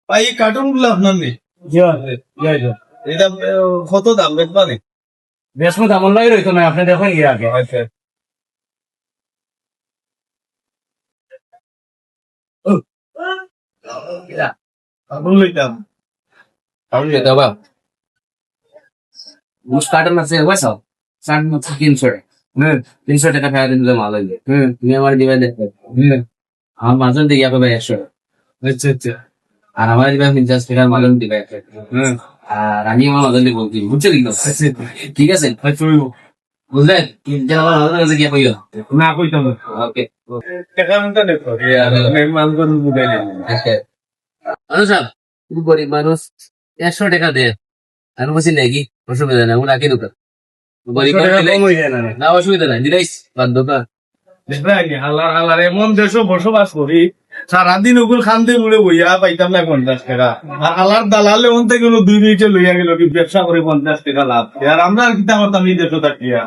ভাই এই কার্টুন গুলো আপনার নেই? এটা কত দাম বেচবা নি? বেসমত আমল নাই রইতো না, আপনি দেখেন গিয়ে আগে। আচ্ছা কার্টুন লইতাম। কারণ যেতে হবে বুস কার্টন আছে পয়সা ষাট মতো 300 টাকা ফেরা দিলে মাল হইবে। তুমি আমার দিবে দেখবে আমার মাজন দিয়ে যাবে 100 আচ্ছা আচ্ছা আর আমার দিবে 50 টাকার মাজন দিবে 100 আর আমি আমার মাজন দিব বুঝছো কি ঠিক আছে বুঝলেন যেন আমার মাজন কাছে গিয়ে কইও না কইতাম না। ওকে টাকা মতো দেখো মান কোন বুঝাই দিন। মানুষ তুমি গরিব মানুষ 100 টাকা দে আমি বলছি নাকি অসুবিধা নাই ওরা আগে ঢুকা গরিব মানুষ দিলে- কম হয়ে যায় না রে। না অসুবিধা নাই দিলাইস বাধ্য কা দেখবে আগে হালার হালার এমন দেশও বসবাস করি সারাদিন ওগুলো খান্তে মুড়ে বইয়া পাইতাম না 50 টাকা। আর হালার দালালে ওন থেকে 2 মিনিটে লইয়া গেল কি ব্যবসা করে 50 টাকা লাভ। আর আমরা আর কিতা করতাম এই দেশও থাকিয়া।